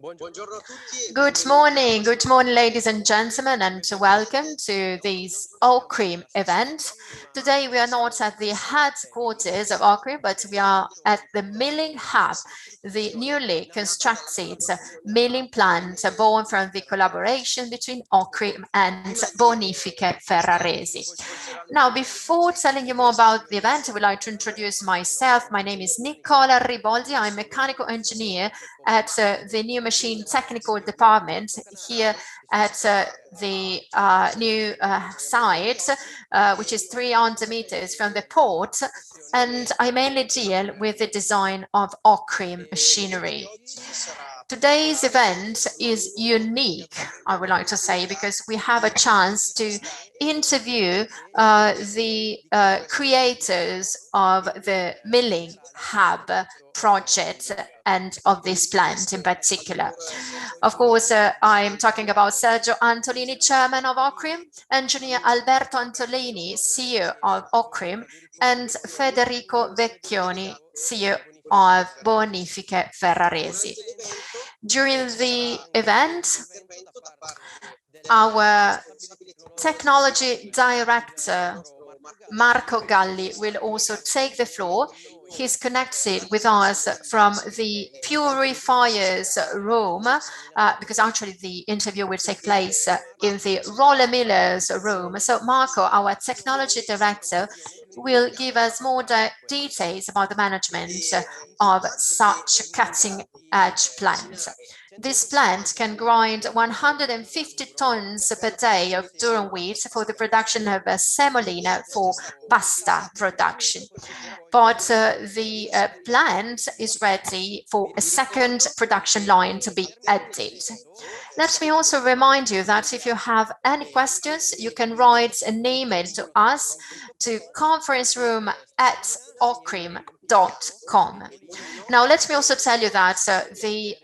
Good morning, ladies and gentlemen, and welcome to this Ocrim event. Today we are not at the headquarters of Ocrim, but we are at the milling hub, the newly constructed milling plant born from the collaboration between Ocrim and Bonifiche Ferraresi. Now, before telling you more about the event, I would like to introduce myself. My name is Nicola Riboldi. I'm a mechanical engineer at the new machine technical department here at the new site, which is 300 meters from the port. And I mainly deal with the design of Ocrim machinery. Today's event is unique, I would like to say, because we have a chance to interview the creators of the milling hub project and of this plant in particular. Of course, I'm talking about Sergio Antolini, chairman of Ocrim, engineer Alberto Antolini, CEO of Ocrim, and Federico Vecchioni, CEO of Bonifiche Ferraresi. During the event, our technology director, Marco Galli, will also take the floor. He's connected with us from the purifiers room, because actually the interview will take place in the roller millers room. So Marco, our technology director, will give us more details about the management of such cutting-edge plants. This plant can grind 150 tons per day of durum wheat for the production of semolina for pasta production. But the plant is ready for a second production line to be added. Let me also remind you that if you have any questions, you can write an email to us to conferencroom@ocrim.com. Now, let me also tell you that the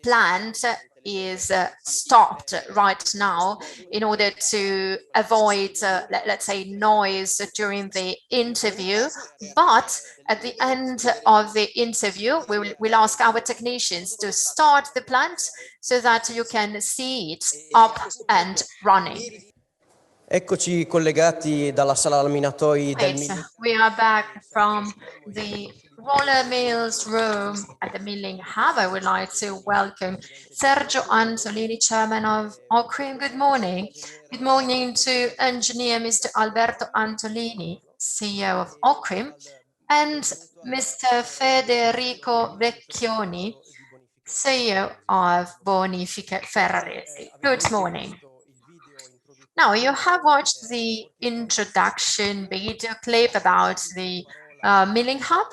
plant is stopped right now in order to avoid, let's say, noise during the interview. But at the end of the interview, we'll ask our technicians to start the plant so that you can see it up and running. Eccoci collegati dalla sala laminatori del We are back from the roller mills room at the milling hub. I would like to welcome Sergio Antolini, chairman of Ocrim. Good morning. Good morning to engineer Mr. Alberto Antolini, CEO of Ocrim, and Mr. Federico Vecchioni, CEO of Bonifiche Ferraresi. Good morning. Now, you have watched the introduction video clip about the milling hub,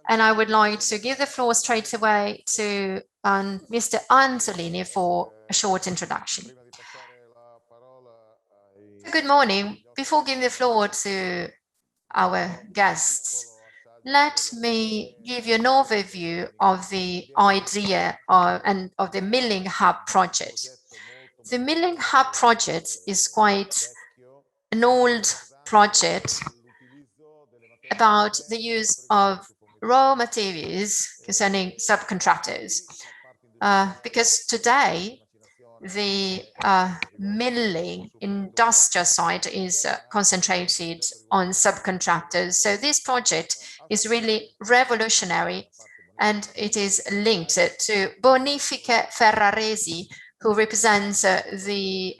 and I would like to give the floor straight away to Mr. Antolini for a short introduction. Good morning. Before giving the floor to our guests, let me give you an overview of the idea of the milling hub project. The milling hub project is quite an old project about the use of raw materials concerning subcontractors, because today the milling industrial side is concentrated on subcontractors. So this project is really revolutionary, and it is linked to Bonifiche Ferraresi, who represents the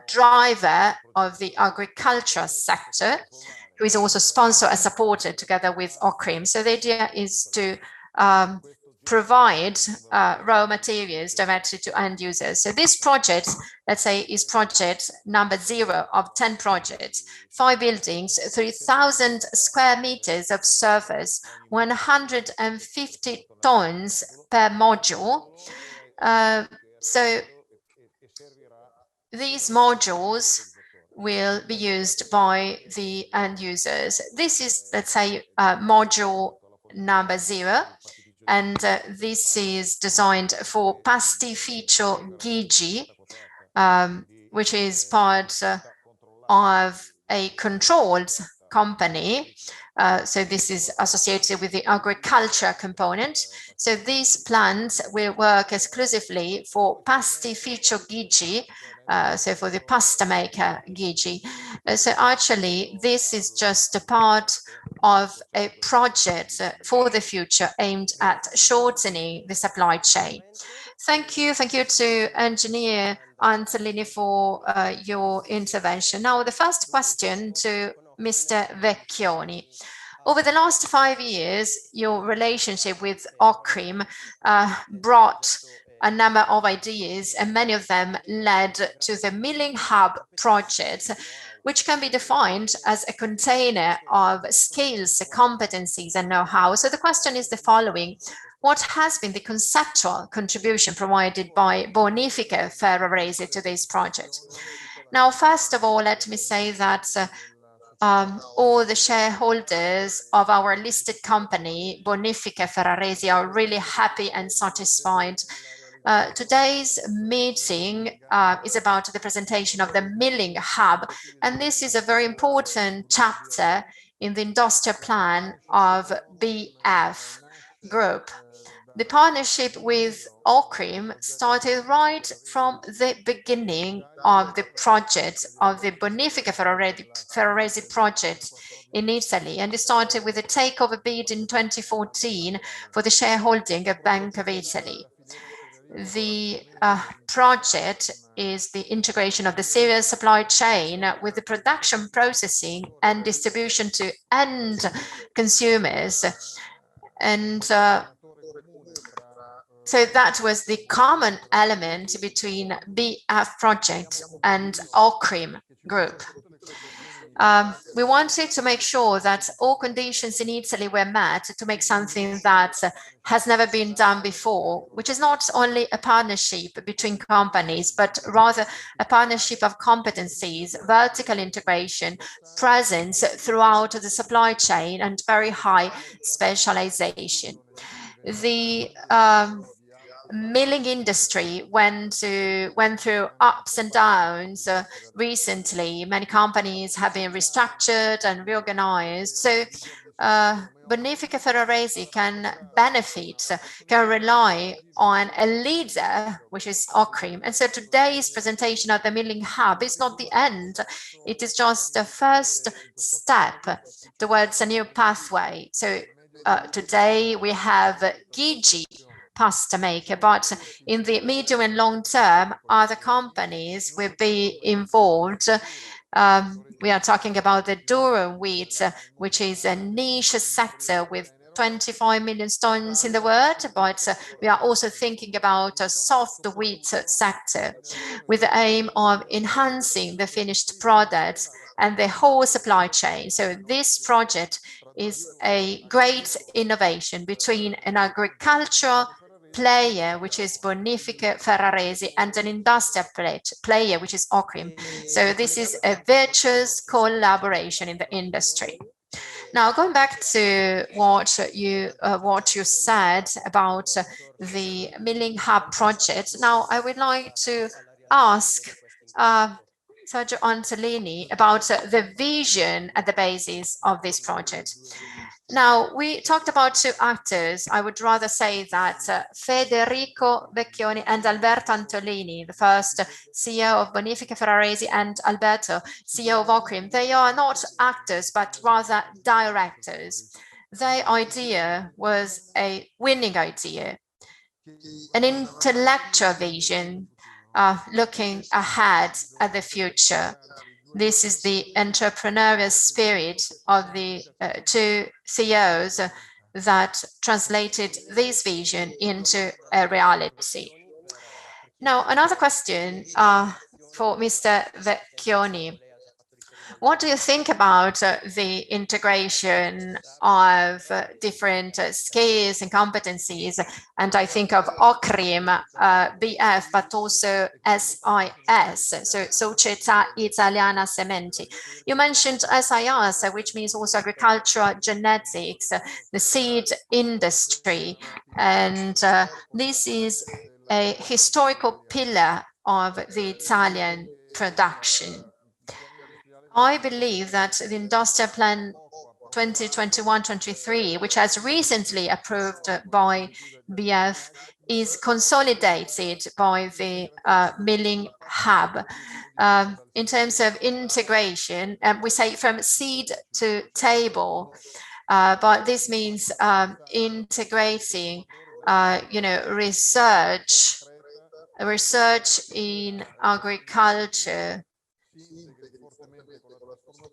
driver of the agriculture sector, who is also sponsored and supported together with Ocrim. So the idea is to provide raw materials directly to end users. So this project, let's say, is project number 0 of 10 projects, 5 buildings, 3,000 square meters of surface, 150 tons per module. So these modules will be used by the end users. This is, let's say, module number 0, and this is designed for Pastificio Gigi, which is part of a controlled company. So this is associated with the agriculture component. So these plants will work exclusively for pastificio Gigi, so for the pasta maker Gigi. So actually, this is just a part of a project for the future aimed at shortening the supply chain. Thank you to Engineer Antolini for your intervention. Now, the first question to Mr. Vecchioni. Over the last 5 years, your relationship with Ocrim brought a number of ideas, and many of them led to the Milling Hub project, which can be defined as a container of skills, competencies, and know-how. So the question is the following. What has been the conceptual contribution provided by Bonifiche Ferraresi to this project? Now, first of all, let me say that all the shareholders of our listed company, Bonifiche Ferraresi, are really happy and satisfied. Today's meeting is about the presentation of the Milling Hub, and this is a very important chapter in the industrial plan of BF Group. The partnership with Ocrim started right from the beginning of the project of the Bonifiche Ferraresi project in Italy, and it started with a takeover bid in 2014 for the shareholding of Bank of Italy. The project is the integration of the serial supply chain with the production, processing, and distribution to end consumers. And so that was the common element between BF project and Ocrim Group. We wanted to make sure that all conditions in Italy were met to make something that has never been done before, which is not only a partnership between companies, but rather a partnership of competencies, vertical integration, presence throughout the supply chain, and very high specialization. The milling industry went through ups and downs recently. Many companies have been restructured and reorganized. So Bonifiche Ferraresi can benefit, can rely on a leader, which is Ocrim. And so today's presentation of the Milling Hub is not the end. It is just the first step towards a new pathway. So today we have Gigi pasta maker, but in the medium and long term, other companies will be involved. We are talking about the durum wheat, which is a niche sector with 25 million tons in the world, but we are also thinking about a soft wheat sector with the aim of enhancing the finished products and the whole supply chain. So this project is a great innovation between an agricultural player, which is Bonifiche Ferraresi, and an industrial player, which is Ocrim. So this is a virtuous collaboration in the industry. Now, going back to what you said about the Milling Hub project, now I would like to ask Sergio Antolini about the vision at the basis of this project. Now, we talked about two actors. I would rather say that Federico Vecchioni and Alberto Antolini, the first CEO of Bonifiche Ferraresi, and Alberto, CEO of Ocrim, they are not actors, but rather directors. Their idea was a winning idea, an intellectual vision, looking ahead at the future. This is the entrepreneurial spirit of the two CEOs that translated this vision into a reality. Now, another question for Mr. Vecchioni. What do you think about the integration of different skills and competencies? And I think of Ocrim, BF, but also SIS, so Società Italiana Sementi. You mentioned SIS, which means also agricultural genetics, the seed industry. And this is a historical pillar of the Italian production. I believe that the Industrial Plan 2021-23, which has recently approved by BF, is consolidated by the milling hub. In terms of integration, we say from seed to table, but this means integrating, research in agriculture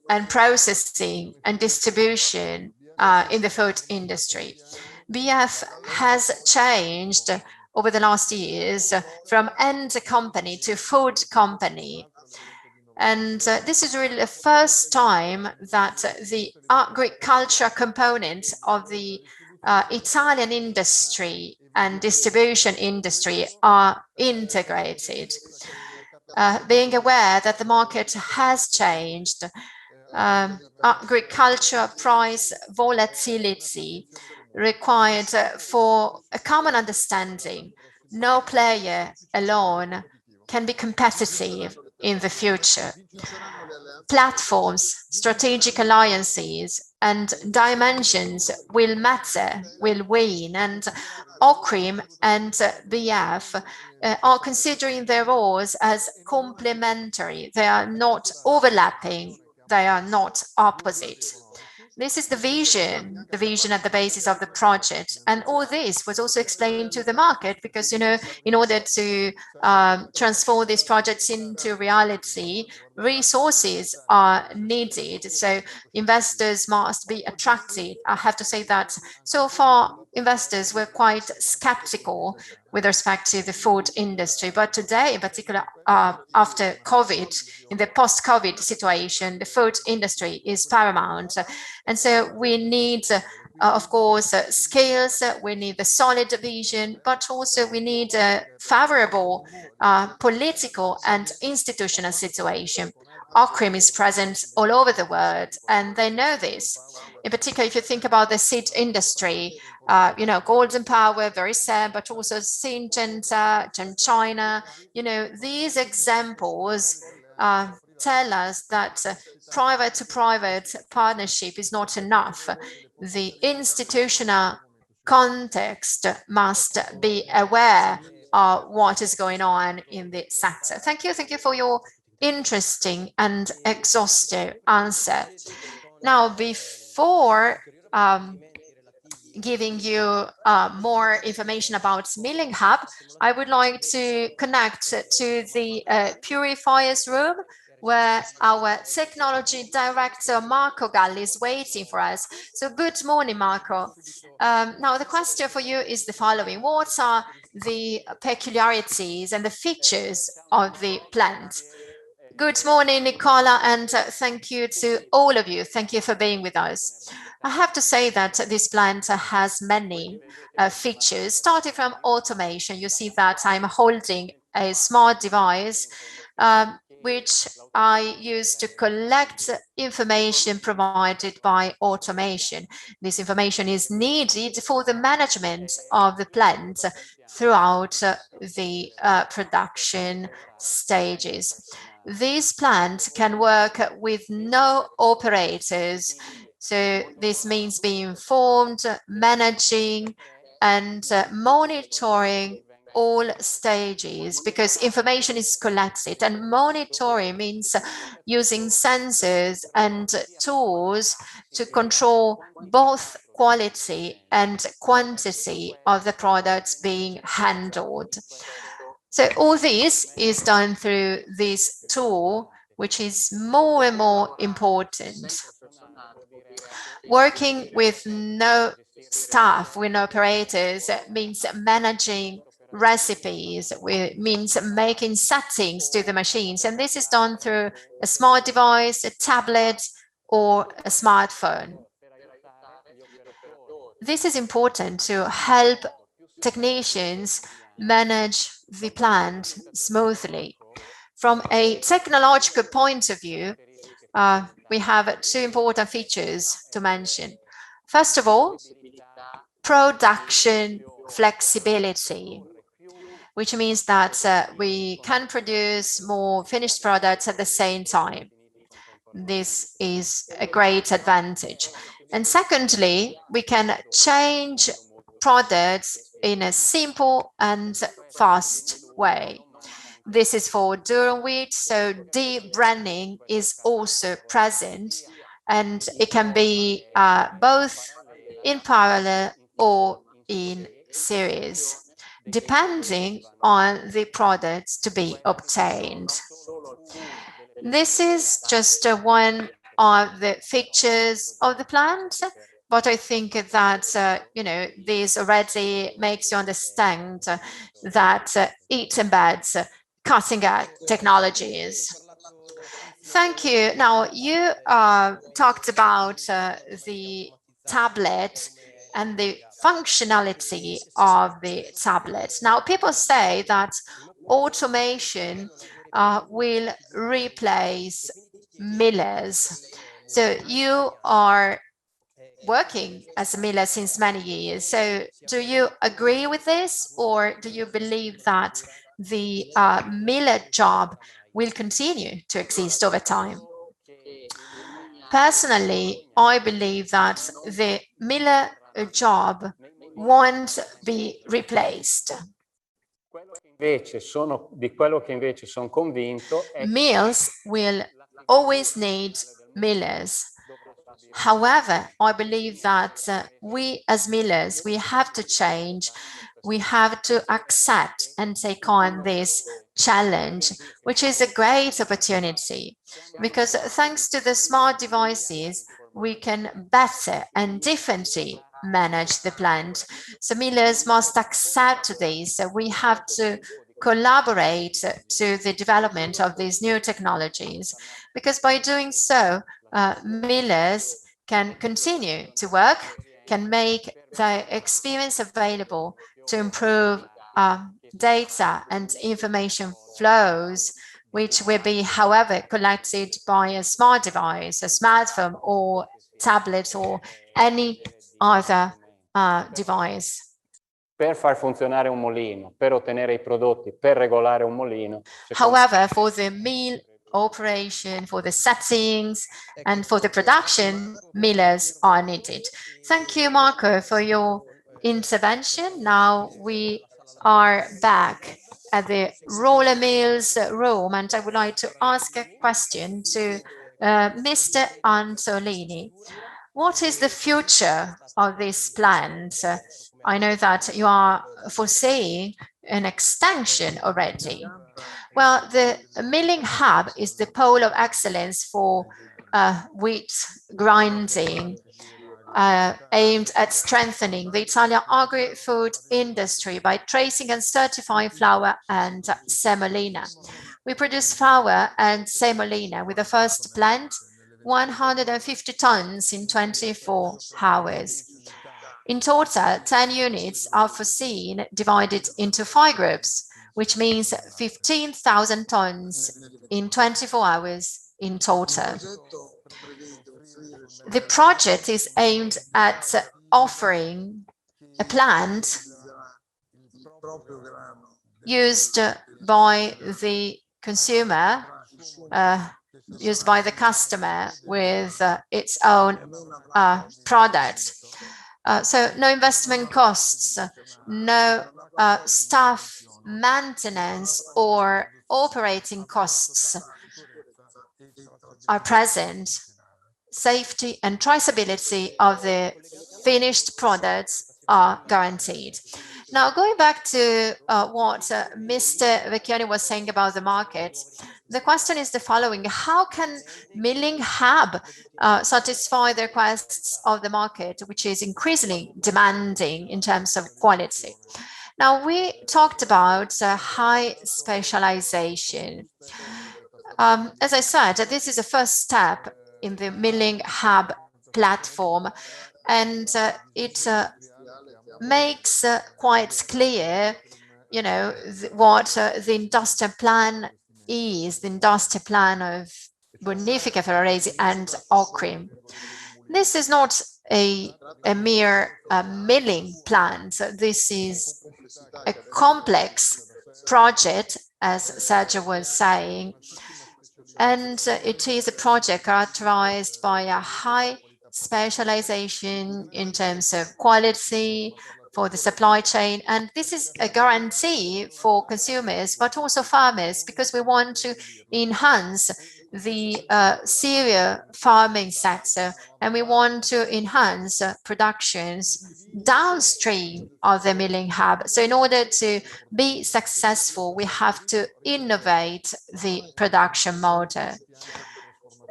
and processing and distribution in the food industry. BF has changed over the last years from end company to food company. And this is really the first time that the agriculture component of the Italian industry and distribution industry are integrated. Being aware that the market has changed, agriculture price volatility required for a common understanding. No player alone can be competitive in the future. Platforms, strategic alliances, and dimensions will matter, will win, and Ocrim and BF are considering their roles as complementary. They are not overlapping, they are not opposite. This is the vision at the basis of the project. And all this was also explained to the market because, in order to transform these projects into reality, resources are needed. So investors must be attracted. I have to say that so far, investors were quite skeptical with respect to the food industry. But today, in particular, after COVID, in the post-COVID situation, the food industry is paramount. And so we need, of course, skills, we need a solid vision, but also we need a favorable political and institutional situation. Ocrim is present all over the world, and they know this. In particular, if you think about the seed industry, Golden Power, very sad, but also Syngenta, China, these examples tell us that private-to-private partnership is not enough. The institutional context must be aware of what is going on in the sector. Thank you for your interesting and exhaustive answer. Now, before giving you more information about Milling Hub, I would like to connect to the purifiers room where our technology director, Marco Galli, is waiting for us. So good morning, Marco. Now, the question for you is the following. What are the peculiarities and the features of the plant? Good morning, Nicola, and thank you to all of you. Thank you for being with us. I have to say that this plant has many features, starting from automation. You see that I'm holding a smart device which I use to collect information provided by automation. This information is needed for the management of the plant throughout the production stages. This plant can work with no operators. So this means being informed, managing, and monitoring all stages because information is collected, and monitoring means using sensors and tools to control both quality and quantity of the products being handled. So all this is done through this tool, which is more and more important. Working with no staff, with no operators, means managing recipes, means making settings to the machines. And this is done through a smart device, a tablet, or a smartphone. This is important to help technicians manage the plant smoothly. From a technological point of view, we have two important features to mention. First of all, production flexibility, which means that we can produce more finished products at the same time. This is a great advantage. And secondly, we can change products in a simple and fast way. This is for durum wheat, so de-branding is also present, and it can be both in parallel or in series, depending on the products to be obtained. This is just one of the features of the plant, but I think that, this already makes you understand that it embeds cutting-edge technologies. Thank you. Now, you talked about the tablet and the functionality of the tablet. Now, people say that automation will replace millers. So you are working as a miller since many years. So do you agree with this, or do you believe that the miller job will continue to exist over time? Personally, I believe that the miller job won't be replaced. Mills will always need millers. However, I believe that we as millers, we have to change. We have to accept and take on this challenge, which is a great opportunity, because thanks to the smart devices, we can better and differently manage the plant. So millers must accept this. We have to collaborate to the development of these new technologies, because by doing so, millers can continue to work, can make the experience available to improve data and information flows, which will be, however, collected by a smart device, a smartphone or tablet or any other device. Per far funzionare un mulino, per ottenere i prodotti, per regolare un mulino. However, for the mill operation, for the settings, and for the production, millers are needed. Thank you, Marco, for your intervention. Now we are back at the roller mills room, and I would like to ask a question to Mr. Antolini. What is the future of this plant? I know that you are foreseeing an extension already. Well, the milling hub is the pole of excellence for wheat grinding, aimed at strengthening the Italian agri-food industry by tracing and certifying flour and semolina. We produce flour and semolina with the first plant, 150 tons in 24 hours. In total, 10 units are foreseen, divided into 5 groups, which means 15,000 tons in 24 hours in total. The project is aimed at offering a plant used by the consumer, used by the customer with its own products. So no investment costs, no staff maintenance or operating costs are present. Safety and traceability of the finished products are guaranteed. Now, going back to what Mr. Vecchioni was saying about the market, the question is the following: how can milling hub satisfy the requests of the market, which is increasingly demanding in terms of quality? Now, we talked about high specialization. As I said, this is a first step in the milling hub platform, and it makes quite clear, what the industrial plan is, the industrial plan of Bonifiche Ferraresi and Ocrim. This is not a mere milling plant. This is a complex project, as Sergio was saying, And it is a project characterized by a high specialization in terms of quality for the supply chain. And this is a guarantee for consumers, but also farmers, because we want to enhance the cereal farming sector, and we want to enhance productions downstream of the milling hub. So in order to be successful, we have to innovate the production model.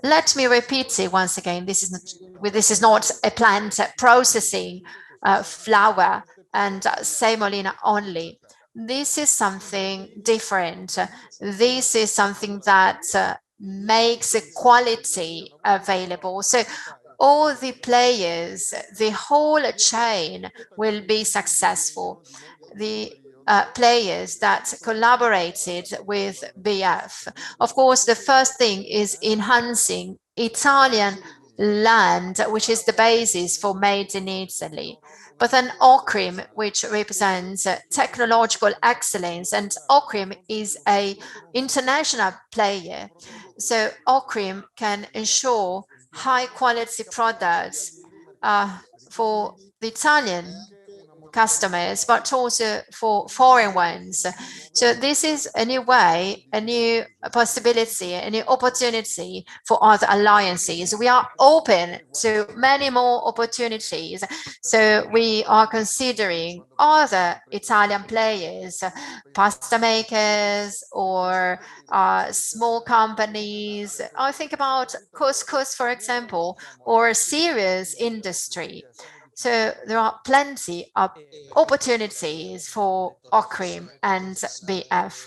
Let me repeat it once again. This is not a plant processing flour and semolina only. This is something different. This is something that makes quality available. So all the players, the whole chain will be successful. The players that collaborated with BF. Of course, the first thing is enhancing Italian land, which is the basis for Made in Italy. But then Ocrim, which represents technological excellence, and Ocrim is an international player. So Ocrim can ensure high quality products for the Italian customers, but also for foreign ones. So this is a new way, a new possibility, a new opportunity for other alliances. We are open to many more opportunities. So we are considering other Italian players, pasta makers or small companies. I think about couscous, for example, or cereals industry. So there are plenty of opportunities for Ocrim and BF.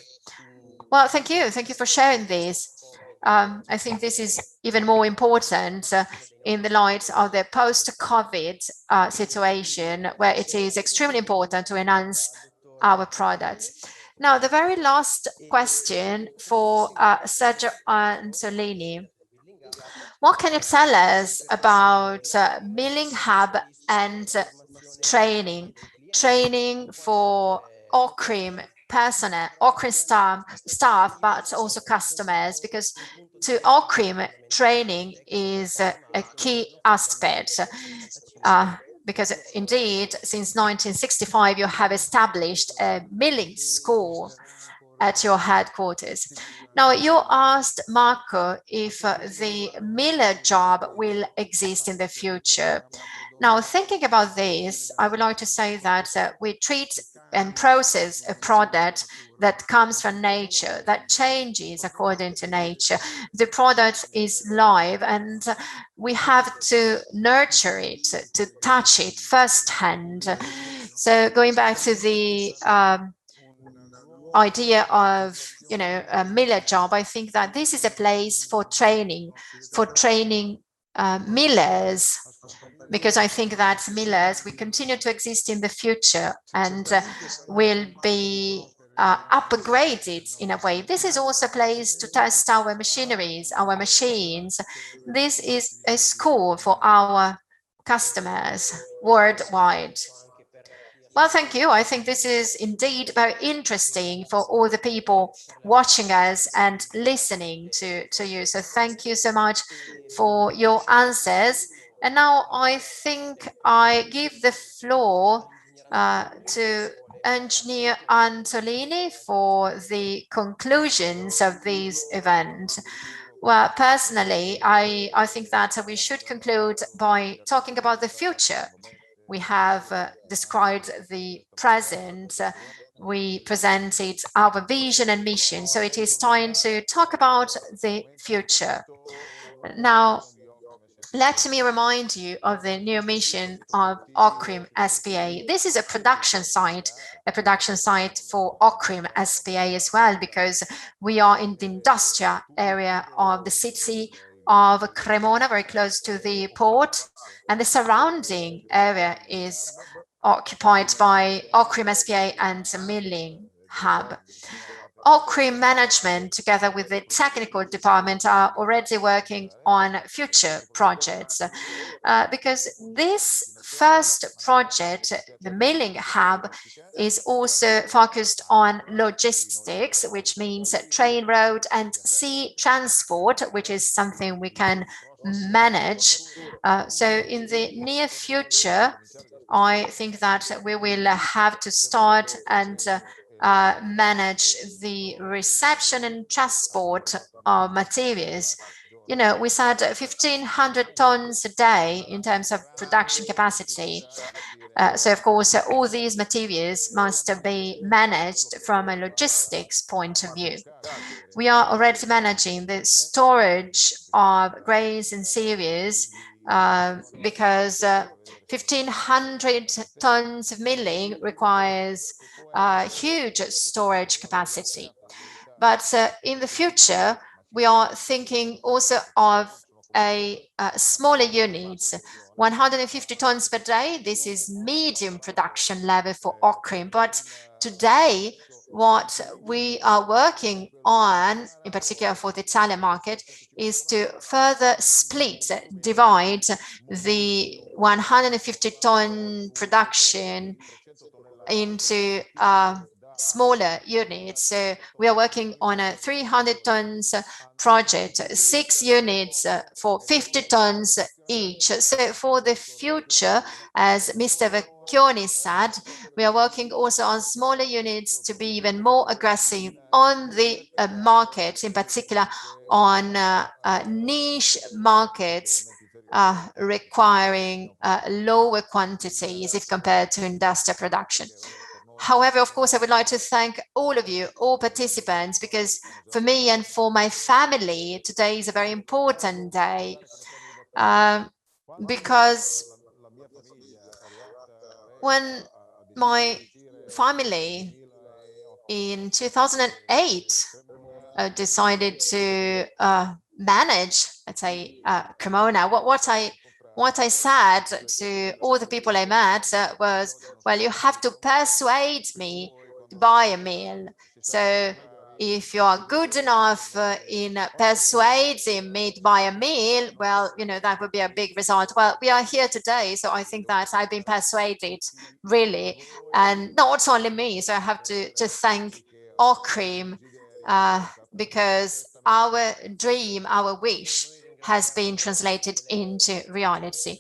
Well, thank you. Thank you for sharing this. I think this is even more important in the light of the post-COVID situation, where it is extremely important to enhance our products. Now, the very last question for Sergio Antolini. What can you tell us about milling hub and training for Ocrim personnel, Ocrim staff, but also customers, because to Ocrim training is a key aspect. Because indeed, since 1965, you have established a milling school at your headquarters. Now, you asked Marco if the miller job will exist in the future. Now, thinking about this, I would like to say that we treat and process a product that comes from nature, that changes according to nature. The product is live, and we have to nurture it, to touch it firsthand. So going back to the idea of a miller job, I think that this is a place for training millers, because I think that millers will continue to exist in the future and will be upgraded in a way. This is also a place to test our machineries, our machines. This is a school for our customers worldwide. Well, thank you. I think this is indeed very interesting for all the people watching us and listening to you. So thank you so much for your answers. And now I think I give the floor to Engineer Antolini for the conclusions of this event. Well, personally, I think that we should conclude by talking about the future. We have described the present. We presented our vision and mission. So it is time to talk about the future. Now, let me remind you of the new mission of Ocrim SPA. This is a production site for Ocrim SPA as well, because we are in the industrial area of the city of Cremona, very close to the port, and the surrounding area is occupied by Ocrim SPA and the milling hub. Ocrim management, together with the technical department, are already working on future projects because this first project, the milling hub, is also focused on logistics, which means train, road, and sea transport, which is something we can manage. So in the near future, I think that we will have to start and manage the reception and transport of materials. You know, we said 1,500 tons a day in terms of production capacity. So, of course, all these materials must be managed from a logistics point of view. We are already managing the storage of grains and cereals because 1,500 tons of milling requires huge storage capacity. But in the future, we are thinking also of a smaller units, 150 tons per day. This is medium production level for Ocrim. But today, what we are working on, in particular for the Italian market, is to further divide the 150-ton production into smaller units. So we are working on a 300 tons project, 6 units for 50 tons each. So for the future, as Mr. Vecchioni said, we are working also on smaller units to be even more aggressive on the market, in particular on niche markets requiring lower quantities if compared to industrial production. However, of course, I would like to thank all of you, all participants, because for me and for my family, today is a very important day because when my family in 2008 decided to manage, let's say, Cremona, what I said to all the people I met was, well, you have to persuade me to buy a mill. So if you are good enough in persuading me to buy a mill, well, you know, that would be a big result. Well, we are here today, so I think that I've been persuaded, really, and not only me. So I have to thank Ocrim because our dream, our wish has been translated into reality.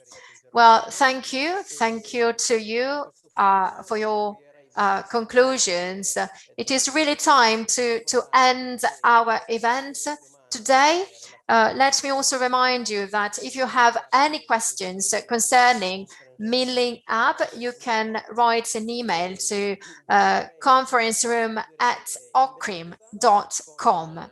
Well, thank you. Thank you to you for your conclusions. It is really time to end our event today. Let me also remind you that if you have any questions concerning milling app, you can write an email to conference room@ocrim.com.